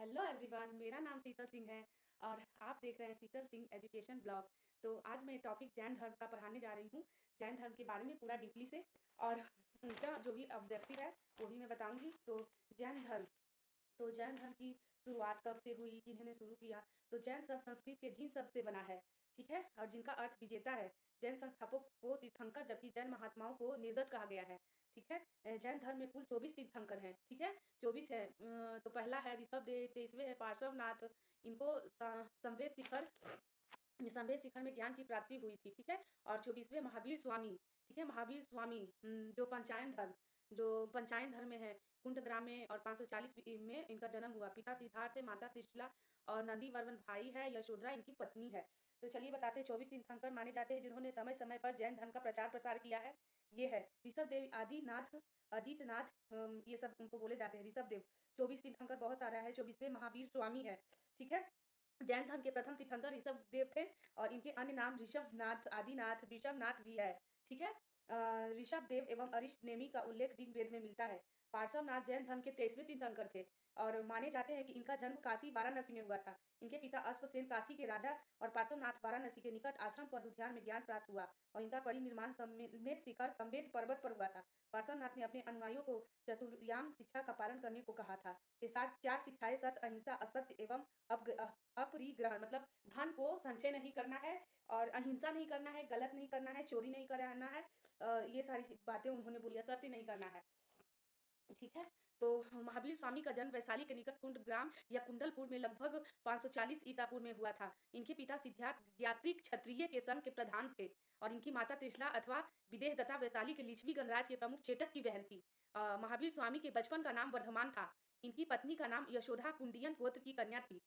Hello everyone, मेरा नाम शीतल सिंह है और आप देख रहे हैं शीतल सिंह एजुकेशन ब्लॉग। तो आज मैं टॉपिक जैन धर्म का पढ़ाने जा रही हूँ। जैन धर्म के बारे में पूरा डीपली से और उनका जो भी ऑब्जेक्टिव है वो भी मैं बताऊंगी। तो जैन धर्म जैन धर्म की शुरुआत कब से हुई, जिन्होंने शुरू किया। तो जैन शब्द संस्कृत के जिन शब्द से बना है, ठीक है, और जिनका अर्थ विजेता है। जैन संस्थापक को तीर्थंकर जबकि जैन महात्माओं को निर्गत कहा गया है, ठीक है। जैन धर्म में कुल 24 तीर्थंकर हैं, ठीक है, 24 है। तो पहला है ऋषभ देव, 23वें है पार्श्वनाथ। इनको संवेद शिखर में ज्ञान की प्राप्ति हुई थी, ठीक है। और 24वें महावीर स्वामी, ठीक है, महावीर स्वामी जो पंचायन धर्म में है, कुंडग्राम में, और 540 में इनका जन्म हुआ। पिता सिद्धार्थ है, माता त्रिशला और नंदी वर्मन भाई है, यशोधरा इनकी पत्नी है। तो चलिए बताते हैं 24 तीर्थंकर माने जाते हैं जिन्होंने समय समय पर जैन धर्म का प्रचार प्रसार किया है। ये है ऋषभ देव, आदिनाथ, अजीत नाथ, ये सब उनको बोले जाते हैं ऋषभ देव। 24 तीर्थंकर बहुत सारा है। 24वें महावीर स्वामी है, ठीक है। जैन धर्म के प्रथम तीर्थंकर ऋषभ देव थे और इनके अन्य नाम ऋषभनाथ, आदिनाथ, ऋषभनाथ भी है, ठीक है। ऋषभ देव एवं अरिष्ट नेमि का उल्लेख ऋग्वेद में मिलता है। पार्श्वनाथ जैन धर्म के 23वें तीर्थंकर थे और माने जाते हैं कि इनका जन्म काशी वाराणसी में हुआ था। इनके पिता अश्वसेन काशी के राजा और पार्श्वनाथ वाराणसी के निकट आश्रम पद उद्यान में ज्ञान प्राप्त हुआ और इनका परिनिर्माण समेत शिखर संवेद पर्वत पर हुआ था। पार्श्वनाथ ने अपने अनुयायियों को चतुर्याम शिक्षा का पालन करने को कहा था। ये सात 4 शिक्षाएं सत्य, अहिंसा, असत्य एवं अपरिग्रहण, मतलब धन को संचय नहीं करना है और अहिंसा नहीं करना है, गलत नहीं करना है, चोरी नहीं करना है, ये सारी बातें उन्होंने बोली, असत्य नहीं करना है, ठीक है। तो महावीर स्वामी का जन्म वैशाली के निकट कुंडग्राम या कुंडलपुर में लगभग 540 ईसापुर में हुआ था। इनके पिता सिद्धार्थ ज्ञात्रिक क्षत्रिय के संघ के प्रधान थे और इनकी माता त्रिशला अथवा विदेह दत्ता वैशाली के लिच्छवी गणराज के प्रमुख चेटक की बहन थी। महावीर स्वामी के बचपन का नाम वर्धमान था। इनकी पत्नी का नाम यशोधा कुंडियन गोत्र की कन्या थी।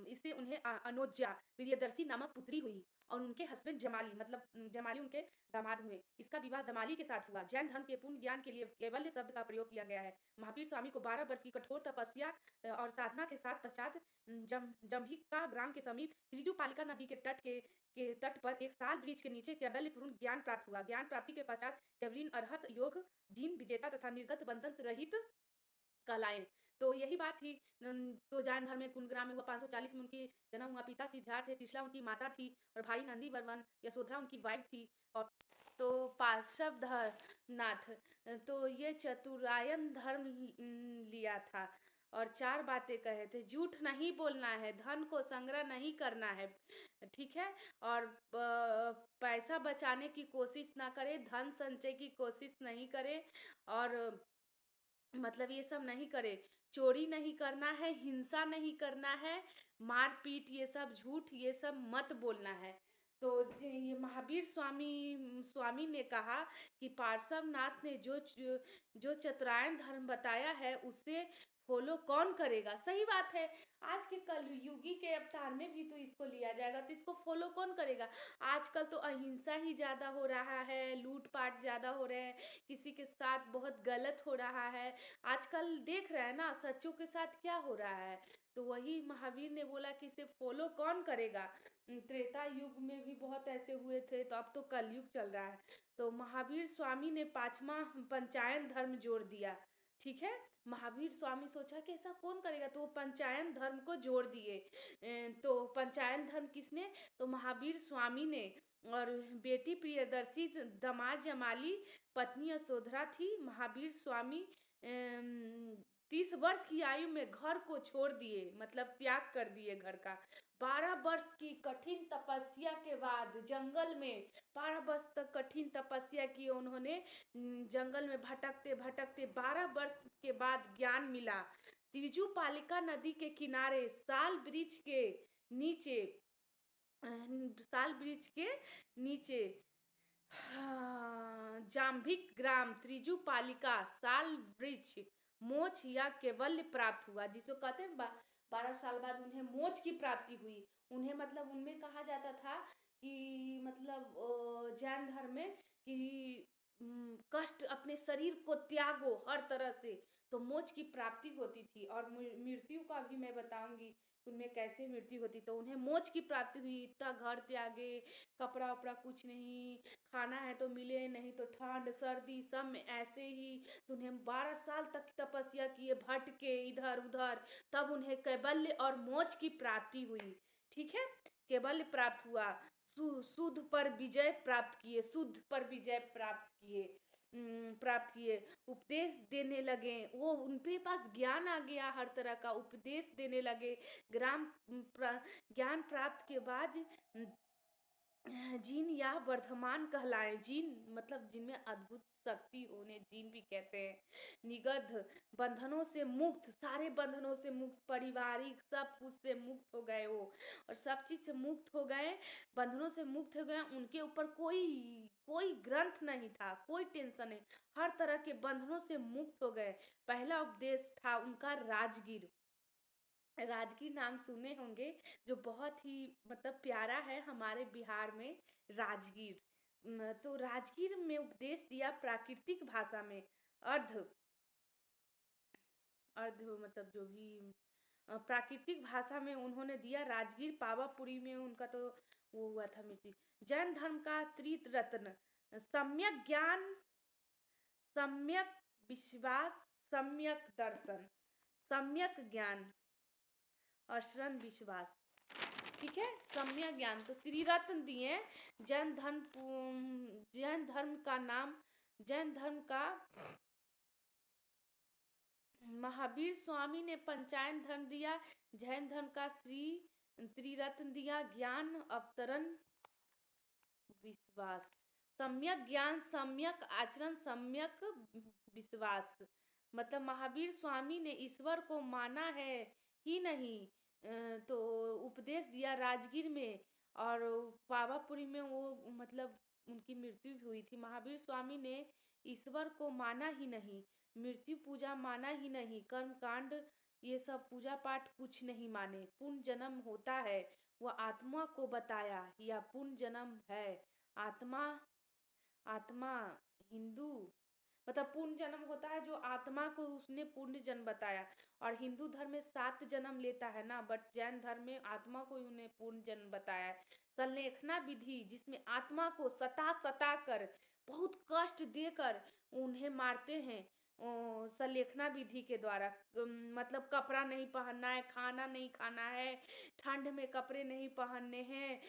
इससे उन्हें अनोज्या प्रियदर्शी नामक पुत्री हुई और उनके हस्बैंड जमाली, मतलब जमाली उनके दामाद हुए। इसका विवाह जमाली के साथ हुआ। जैन धर्म के पूर्ण ज्ञान के लिए कैवल्य शब्द का प्रयोग किया गया है। महावीर स्वामी को 12 वर्ष की कठोर तपस्या और साधना के साथ पश्चात जम्भिका ग्राम के समीप त्रिजुपालिका नदी के तट पर एक साल वृक्ष के नीचे कैवल्य पूर्ण ज्ञान प्राप्त हुआ। ज्ञान प्राप्ति के पश्चात कैवलिन अरहत योग जिन विजेता तथा निर्गत बंधन रहित कहलाए। तो यही बात थी। तो जैन धर्म में कुंडग्राम में हुआ। 540 में उनकी जन्म हुआ। पिता सिद्धार्थ थे, त्रिशला उनकी माता थी और भाई नंदी वर्मन, यशोधरा उनकी वाइफ थी। और तो पार्श्वनाथ, तो ये चतुरायन धर्म लिया था और 4 बातें कहे थे। झूठ नहीं बोलना है, धन को संग्रह नहीं करना है, ठीक है, और पैसा बचाने की कोशिश ना करे, धन संचय की कोशिश नहीं करे, और मतलब ये सब नहीं करे, चोरी नहीं करना है, हिंसा नहीं करना है, मारपीट, ये सब झूठ, ये सब मत बोलना है। तो ये महावीर स्वामी स्वामी ने कहा कि पार्श्वनाथ ने जो चतुरायन धर्म बताया है उसे फॉलो कौन करेगा। सही बात है, आज के कलयुगी के अवतार में भी तो इसको लिया जाएगा, तो इसको फॉलो कौन करेगा। आजकल तो अहिंसा ही ज्यादा हो रहा है, लूटपाट ज्यादा हो रहे हैं, किसी के साथ बहुत गलत हो रहा है। आजकल देख रहे हैं ना सच्चों के साथ क्या हो रहा है। तो वही महावीर ने बोला कि इसे फॉलो कौन करेगा। त्रेता युग में भी बहुत ऐसे हुए थे, तो अब तो कलयुग चल रहा है। तो महावीर स्वामी ने 5वां पंचायन धर्म जोड़ दिया, ठीक है। महावीर स्वामी सोचा कि ऐसा कौन करेगा, तो वो पंचायन धर्म को जोड़ दिए। तो पंचायन धर्म किसने, तो महावीर स्वामी ने। और बेटी प्रियदर्शी, दामाद जमाली, पत्नी यशोधरा थी। महावीर स्वामी 30 वर्ष की आयु में घर को छोड़ दिए, मतलब त्याग कर दिए घर का। 12 वर्ष की कठिन तपस्या के बाद जंगल में 12 वर्ष तक कठिन तपस्या की उन्होंने। जंगल में भटकते भटकते 12 वर्ष के बाद ज्ञान मिला। तिरजुपालिका नदी के किनारे नीचे साल वृक्ष के नीचे, हाँ, जाम्भिक ग्राम त्रिजुपालिका साल वृक्ष मोक्ष या कैवल्य प्राप्त हुआ, जिसको कहते हैं 12 साल बाद उन्हें मोक्ष की प्राप्ति हुई। उन्हें मतलब उनमें कहा जाता था कि मतलब जैन धर्म में कि कष्ट, अपने शरीर को त्यागो हर तरह से, तो मोक्ष की प्राप्ति होती थी। और मृत्यु का भी मैं बताऊंगी उनमें कैसे मृत्यु होती। तो उन्हें मोक्ष की प्राप्ति हुई, इतना घर त्यागे, कपड़ा वपड़ा कुछ नहीं, खाना है तो मिले, नहीं तो ठंड सर्दी सब में ऐसे ही। तो उन्हें 12 साल तक तपस्या किए, भटके इधर उधर, तब उन्हें कैबल्य और मोक्ष की प्राप्ति हुई। ठीक है, कैबल्य प्राप्त हुआ, शुद्ध पर विजय प्राप्त किए, शुद्ध पर विजय प्राप्त किए, उपदेश देने लगे, वो उनके पास ज्ञान आ गया, हर तरह का उपदेश देने लगे। ज्ञान प्राप्त के बाद जीन या वर्धमान कहलाए। जीन मतलब जिनमें अद्भुत शक्ति होने जीन भी कहते हैं। निगध बंधनों से मुक्त, सारे बंधनों से मुक्त, पारिवारिक सब कुछ से मुक्त हो गए वो, और सब चीज से मुक्त हो गए, बंधनों से मुक्त हो गए। उनके ऊपर कोई कोई ग्रंथ नहीं था, कोई टेंशन नहीं, हर तरह के बंधनों से मुक्त हो गए। पहला उपदेश था उनका राजगीर। राजगीर नाम सुने होंगे, जो बहुत ही मतलब प्यारा है हमारे बिहार में, राजगीर। तो राजगीर में उपदेश दिया प्राकृतिक भाषा में, अर्ध अर्ध मतलब जो भी प्राकृतिक भाषा में उन्होंने दिया। राजगीर पावापुरी में उनका तो वो हुआ था मृत्यु। जैन धर्म का त्रिरत्न, सम्यक ज्ञान, सम्यक विश्वास, सम्यक दर्शन, सम्यक ज्ञान और शरण विश्वास। ठीक है, सम्यक ज्ञान, तो त्रिरत्न दिए। जैन धर्म का नाम, जैन धर्म का महावीर स्वामी ने पंचायन धर्म दिया। जैन धर्म का श्री त्रिरत्न दिया, ज्ञान, अवतरण, विश्वास। सम्यक ज्ञान, सम्यक आचरण, सम्यक विश्वास, मतलब महावीर स्वामी ने ईश्वर को माना है ही नहीं, तो उपदेश दिया राजगीर में, और पावापुरी में वो मतलब उनकी मृत्यु भी हुई थी। महावीर स्वामी ने ईश्वर को माना ही नहीं, मृत्यु पूजा माना ही नहीं, कर्म कांड ये सब पूजा पाठ कुछ नहीं माने। पुण्य जन्म होता है, वह आत्मा को बताया, या पुण्य जन्म है। आत्मा आत्मा हिंदू मतलब पूर्ण जन्म होता है, जो आत्मा को उसने पूर्ण जन्म बताया। और हिंदू धर्म में 7 जन्म लेता है ना, बट जैन धर्म में आत्मा को उन्हें पूर्ण जन्म बताया है। संलेखना विधि, जिसमें आत्मा को सता सता कर, बहुत कष्ट देकर उन्हें मारते हैं, संलेखना विधि के द्वारा। मतलब कपड़ा नहीं पहनना है, खाना नहीं खाना है, ठंड में कपड़े नहीं पहनने हैं,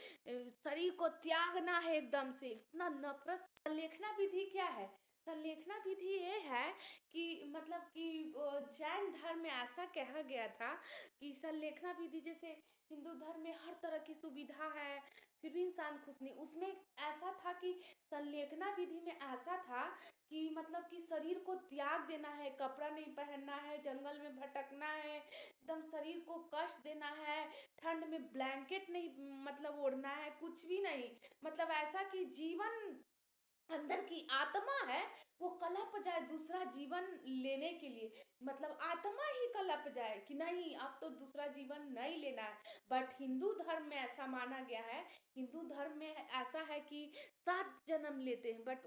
शरीर को त्यागना है एकदम से, इतना नफरत। संलेखना विधि क्या है? संलेखना विधि ये है कि मतलब कि जैन धर्म में ऐसा कहा गया था कि संलेखना विधि, जैसे हिंदू धर्म में हर तरह की सुविधा है फिर भी इंसान खुश नहीं, उसमें ऐसा था कि संलेखना विधि में ऐसा था कि मतलब कि शरीर को त्याग देना है, कपड़ा नहीं पहनना है, जंगल में भटकना है, एकदम शरीर को कष्ट देना है, ठंड में ब्लैंकेट नहीं मतलब ओढ़ना है, कुछ भी नहीं, मतलब ऐसा कि जीवन अंदर की आत्मा है वो कलप जाए दूसरा जीवन लेने के लिए, मतलब आत्मा ही कलप जाए कि नहीं अब तो दूसरा जीवन नहीं लेना है। बट हिंदू धर्म में ऐसा माना गया है, हिंदू धर्म में ऐसा है कि 7 जन्म लेते हैं, बट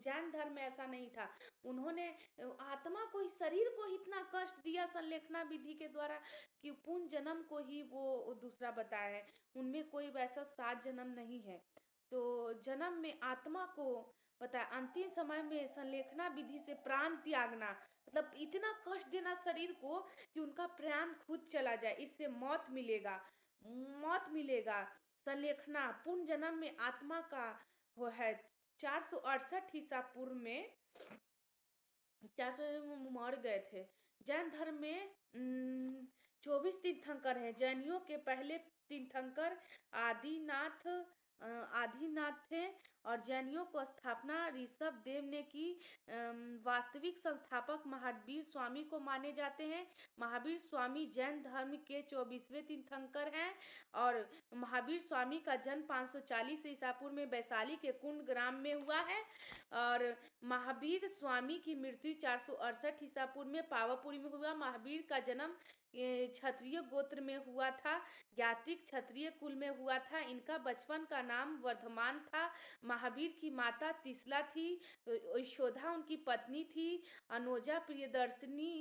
जैन धर्म में ऐसा नहीं था। उन्होंने आत्मा को ही, शरीर को ही इतना कष्ट दिया संलेखना विधि के द्वारा कि पूर्ण जन्म को ही वो दूसरा बताया है। उनमें कोई वैसा 7 जन्म नहीं है। तो जन्म में आत्मा को पता है, अंतिम समय में संलेखना विधि से प्राण त्यागना, मतलब इतना कष्ट देना शरीर को कि उनका प्राण खुद चला जाए, इससे मौत मिलेगा, मौत मिलेगा। संलेखना पुण्य जन्म में आत्मा का वो है। 468 ईसा पूर्व में 400 मर गए थे। जैन धर्म में 24 तीर्थंकर हैं। जैनियों के पहले तीर्थंकर आदिनाथ थे, और जैनियों को स्थापना ऋषभ देव ने की। वास्तविक संस्थापक महावीर स्वामी को माने जाते हैं। महावीर स्वामी जैन धर्म के 24वें तीर्थंकर हैं, और महावीर स्वामी का जन्म 540 ईसा पूर्व में वैशाली के कुंड ग्राम में हुआ है, और महावीर स्वामी की मृत्यु 468 ईसा पूर्व में पावापुरी में हुआ। महावीर का जन्म क्षत्रिय गोत्र में हुआ था, ज्ञातिक क्षत्रिय कुल में हुआ था। इनका बचपन का नाम वर्धमान था। महावीर की माता तिसला थी, यशोदा उनकी पत्नी थी, अनोजा प्रियदर्शिनी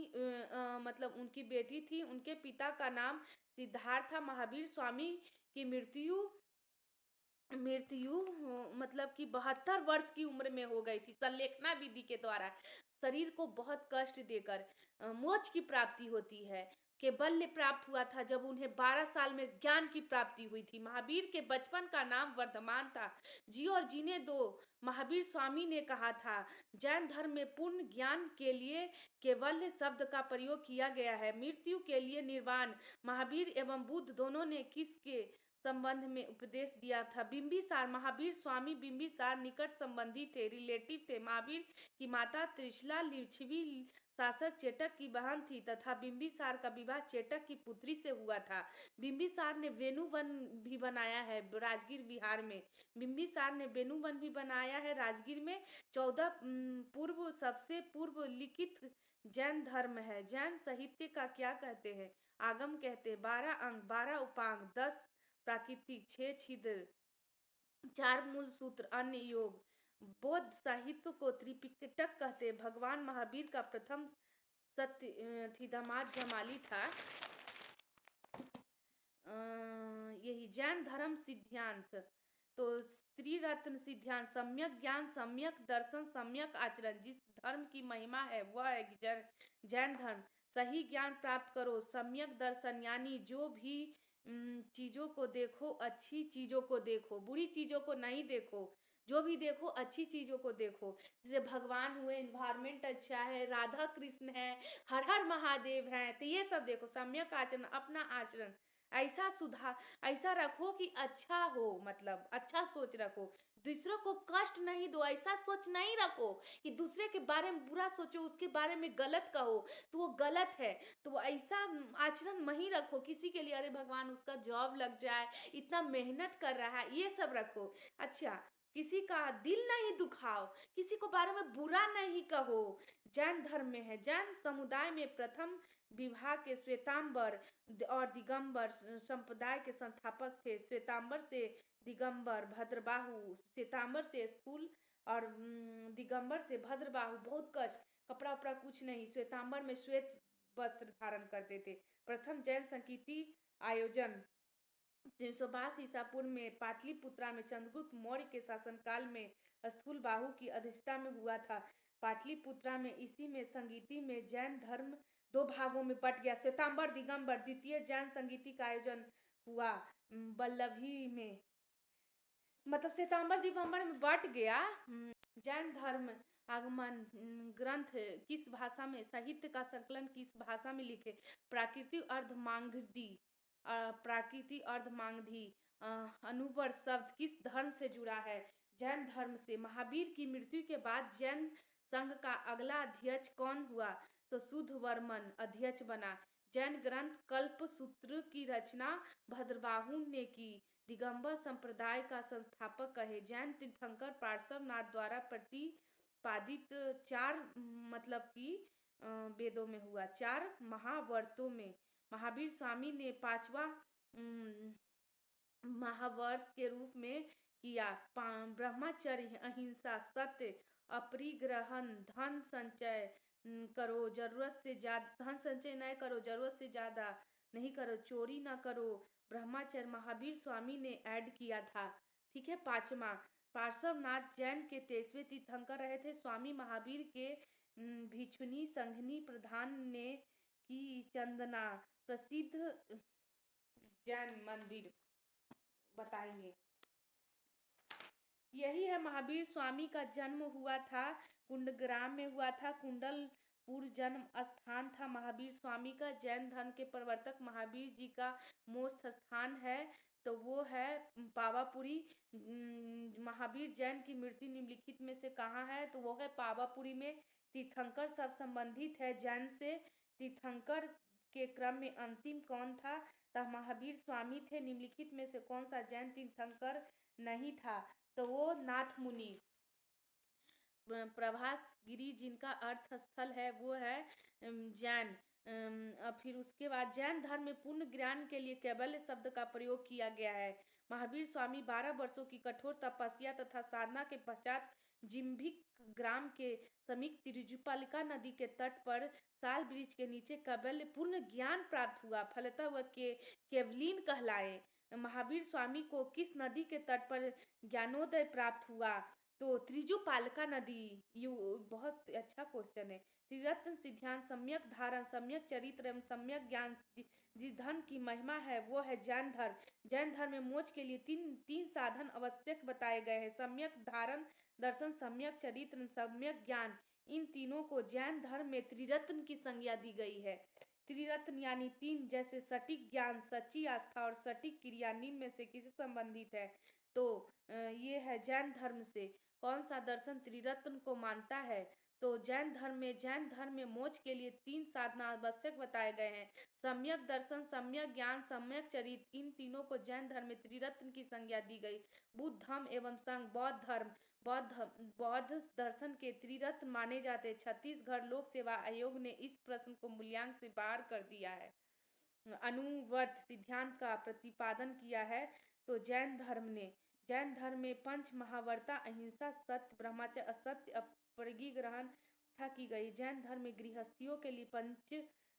मतलब उनकी बेटी थी। उनके पिता का नाम सिद्धार्थ था। महावीर स्वामी की मृत्यु मृत्यु मतलब कि 72 वर्ष की उम्र में हो गई थी, संलेखना विधि के द्वारा। शरीर को बहुत कष्ट देकर मोक्ष की प्राप्ति होती है। केवल्य प्राप्त हुआ था जब उन्हें 12 साल में ज्ञान की प्राप्ति हुई थी। महावीर के बचपन का नाम वर्धमान था। जियो और जीने दो, महावीर स्वामी ने कहा था। जैन धर्म में पूर्ण ज्ञान के लिए केवल्य शब्द का प्रयोग किया गया है। मृत्यु के लिए निर्वाण। महावीर एवं बुद्ध दोनों ने किसके संबंध में उपदेश दिया था? बिंबिसार। महावीर स्वामी बिंबिसार निकट संबंधी थे, रिलेटिव थे। महावीर की माता त्रिशला लिच्छवी शासक चेटक की बहन थी तथा बिंबिसार का विवाह चेटक की पुत्री से हुआ था। बिंबिसार ने वेणुवन भी बनाया है राजगीर बिहार में। बिंबिसार ने वेणुवन भी बनाया है राजगीर में। 14 पूर्व सबसे पूर्व लिखित जैन धर्म है। जैन साहित्य का क्या कहते हैं? आगम कहते हैं। 12 अंग, 12 उपांग, 10 प्राकृतिक, 6 छिद्र, 4 मूल सूत्र, अन्य योग। बौद्ध साहित्य को त्रिपिटक कहते हैं। भगवान महावीर का प्रथम सत्य थी दामाद जमाली था। यही जैन धर्म सिद्धांत तो त्रिरत्न सिद्धांत, सम्यक ज्ञान, सम्यक दर्शन, सम्यक आचरण। जिस धर्म की महिमा है वह है जैन धर्म। सही ज्ञान प्राप्त करो, सम्यक दर्शन यानी जो भी चीजों को देखो, अच्छी चीजों को देखो, बुरी चीजों को नहीं देखो। जो भी देखो अच्छी चीजों को देखो। जैसे भगवान हुए, इन्वायरमेंट अच्छा है, राधा कृष्ण है, हर हर महादेव हैं, तो ये सब देखो। सम्यक आचरण, अपना आचरण ऐसा सुधार, ऐसा रखो कि अच्छा हो, मतलब अच्छा सोच रखो। दूसरों को कष्ट नहीं दो, ऐसा सोच नहीं रखो कि दूसरे के बारे में बुरा सोचो, उसके बारे में गलत कहो तो वो गलत है। तो ऐसा आचरण नहीं रखो किसी के लिए, अरे भगवान उसका जॉब लग जाए, इतना मेहनत कर रहा है, ये सब रखो। अच्छा, किसी का दिल नहीं दुखाओ, किसी को बारे में बुरा नहीं कहो। जैन धर्म में है। जैन समुदाय में प्रथम विवाह के श्वेतांबर और दिगंबर संप्रदाय के संस्थापक थे। श्वेतांबर से दिगंबर भद्रबाहु, श्वेतांबर से स्थूल और दिगंबर से भद्रबाहु। बहुत कष्ट, कपड़ा उपड़ा कुछ नहीं। श्वेतांबर में श्वेत वस्त्र धारण करते थे। प्रथम जैन संकीर्ति आयोजन 322 ईसा पूर्व में पाटलिपुत्रा में चंद्रगुप्त मौर्य के शासनकाल में स्थूल बाहु की अध्यक्षता में हुआ था। पाटलिपुत्रा में इसी में संगीति में जैन धर्म 2 भागों में बट गया। श्वेतांबर दिगंबर। द्वितीय जैन संगीति का आयोजन हुआ बल्लभी में, मतलब श्वेतांबर दिगंबर में बट गया। जैन धर्म आगमन ग्रंथ किस भाषा में, साहित्य का संकलन किस भाषा में लिखे? प्राकृतिक अर्धमागधी, प्राकृतिक अर्धमागधी। अनुवर्त शब्द किस धर्म से जुड़ा है? जैन धर्म से। महावीर की मृत्यु के बाद जैन संघ का अगला अध्यक्ष कौन हुआ? तो शुद्धवर्मन अध्यक्ष बना। जैन ग्रंथ कल्प सूत्र की रचना भद्रबाहु ने की। दिगंबर संप्रदाय का संस्थापक कहे। जैन तीर्थंकर पार्श्वनाथ द्वारा प्रतिपादित 4 मतलब कि वेदों में हुआ, 4 महावर्तों में। महावीर स्वामी ने 5वां महावर्त के रूप में किया। ब्रह्मचर्य, अहिंसा, सत्य, अपरिग्रहण, धन संचय करो, जरूरत से ज्यादा धन संचय न करो, जरूरत से ज्यादा नहीं करो, चोरी न करो। ब्रह्मचर्य महावीर स्वामी ने ऐड किया था। ठीक है। 5वां पार्श्वनाथ जैन के 23वें तीर्थंकर रहे थे। स्वामी महावीर के भिक्षुनी संघनी प्रधान ने की चंदना प्रसिद्ध जैन मंदिर बताएंगे। यही है महावीर स्वामी का जन्म हुआ था कुंडग्राम में हुआ था। कुंडलपुर जन्म स्थान था महावीर स्वामी का। जैन धर्म के प्रवर्तक महावीर जी का मोक्ष स्थान है तो वो है पावापुरी। महावीर जैन की मृत्यु निम्नलिखित में से कहाँ है? तो वो है पावापुरी में। तीर्थंकर सब संबंधित है जैन से। तीर्थंकर के क्रम में अंतिम कौन था? तो महावीर स्वामी थे। निम्नलिखित में से कौन सा जैन तीर्थंकर नहीं था? तो वो नाथ मुनि। प्रभास गिरी जिनका अर्थ स्थल है वो है जैन। फिर उसके बाद जैन धर्म में पूर्ण ज्ञान के लिए कैवल्य शब्द का प्रयोग किया गया है। महावीर स्वामी 12 वर्षों की कठोर तपस्या तथा साधना के पश्चात जिम्भिक ग्राम के समीप तिरुजुपालिका नदी के तट पर साल वृक्ष के नीचे कैवल्य पूर्ण ज्ञान प्राप्त हुआ, फलतः वह केवलीन कहलाए। महावीर स्वामी को किस नदी के तट पर ज्ञानोदय प्राप्त हुआ? तो त्रिजुपालका नदी। यू बहुत अच्छा क्वेश्चन है। त्रिरत्न सिद्धांत, सम्यक धारण, सम्यक चरित्र एवं सम्यक ज्ञान जिस धर्म की महिमा है वो है जैन धर्म। जैन धर्म में मोक्ष के लिए तीन साधन आवश्यक बताए गए हैं: सम्यक धारण, दर्शन, सम्यक चरित्र, सम्यक ज्ञान। इन तीनों को जैन धर्म में त्रिरत्न की संज्ञा दी गई है। त्रिरत्न यानी तीन, जैसे सटीक ज्ञान, सच्ची आस्था और सटीक क्रिया निम्न में से किसे संबंधित है? तो ये है जैन धर्म से। कौन सा दर्शन त्रिरत्न को मानता है? तो जैन धर्म में मोक्ष के लिए तीन साधना आवश्यक बताए गए हैं: सम्यक दर्शन, सम्यक ज्ञान, सम्यक चरित्र। इन तीनों को जैन धर्म में त्रिरत्न की संज्ञा दी गई। बुद्ध धर्म एवं संघ, बौद्ध धर्म, बौद्ध दर्शन के त्रिरत्न माने जाते। छत्तीसगढ़ लोक सेवा आयोग ने इस प्रश्न को मूल्यांक से बाहर कर दिया है। अनुवर्त सिद्धांत का प्रतिपादन किया है तो जैन धर्म में पंच महावर्ता अहिंसा, सत्य, ब्रह्मचर्य, असत्य, अपरिग्रहण स्थापित की गई। जैन धर्म में गृहस्थियों के लिए पंच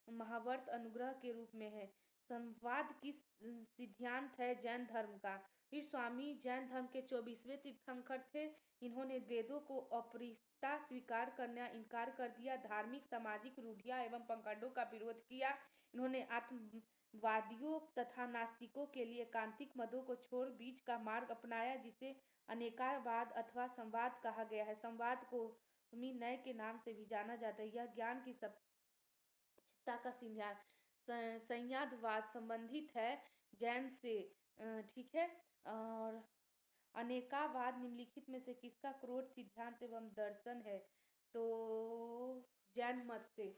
महावर्त अनुग्रह के रूप में है। संवाद की सिद्धांत है जैन धर्म का। फिर स्वामी जैन धर्म के 24वें तीर्थंकर थे। इन्होंने वेदों को अपरिष्टता स्वीकार करना इनकार कर दिया, धार्मिक सामाजिक रूढ़ियां एवं पंकड़ों का विरोध किया। इन्होंने आत्मवादियों तथा नास्तिकों के लिए एकांतिक मदों को छोड़ बीच का मार्ग अपनाया, जिसे अनेकावाद अथवा संवाद कहा गया है। संवाद को नय के नाम से भी जाना जाता है। यह ज्ञान की सत्यता का संयादवाद संबंधित है जैन से। ठीक है। और अनेकावाद निम्नलिखित में से किसका क्रोध सिद्धांत एवं दर्शन है? तो जैन मत से।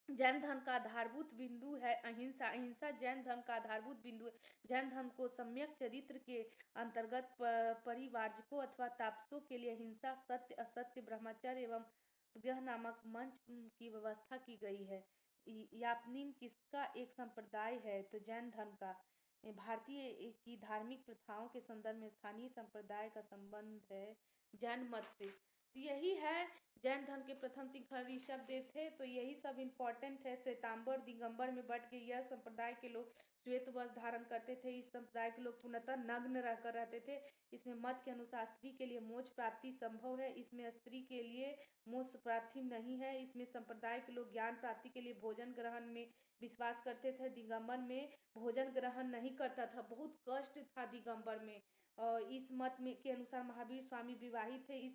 जैन धर्म का आधारभूत बिंदु है अहिंसा। अहिंसा जैन धर्म का आधारभूत बिंदु है। जैन धर्म को सम्यक चरित्र के अंतर्गत परिवारजकों अथवा तापसों के लिए हिंसा, सत्य, असत्य, ब्रह्मचर्य एवं ग्रह नामक मंच की व्यवस्था की गई है। यापनिन किसका एक संप्रदाय है? तो जैन धर्म का। भारतीय की धार्मिक प्रथाओं के संदर्भ में स्थानीय संप्रदाय का संबंध है जैन मत से। तो यही है जैन धर्म के प्रथम तीर्थंकर ऋषभदेव थे। तो यही सब इम्पोर्टेंट है। श्वेतांबर दिगंबर में बट के यह संप्रदाय के लोग श्वेत वस्त्र धारण करते थे। इस संप्रदाय के लोग पूर्णतः नग्न रहकर रहते थे। इसमें मत के अनुसार स्त्री के लिए मोक्ष प्राप्ति संभव है, इसमें स्त्री के लिए मोक्ष प्राप्ति नहीं है। इसमें संप्रदाय के लोग ज्ञान प्राप्ति के लिए भोजन ग्रहण में विश्वास करते थे। दिगंबर में भोजन ग्रहण नहीं करता था, बहुत कष्ट था दिगंबर में। और इस मत में के अनुसार महावीर स्वामी विवाहित थे। इस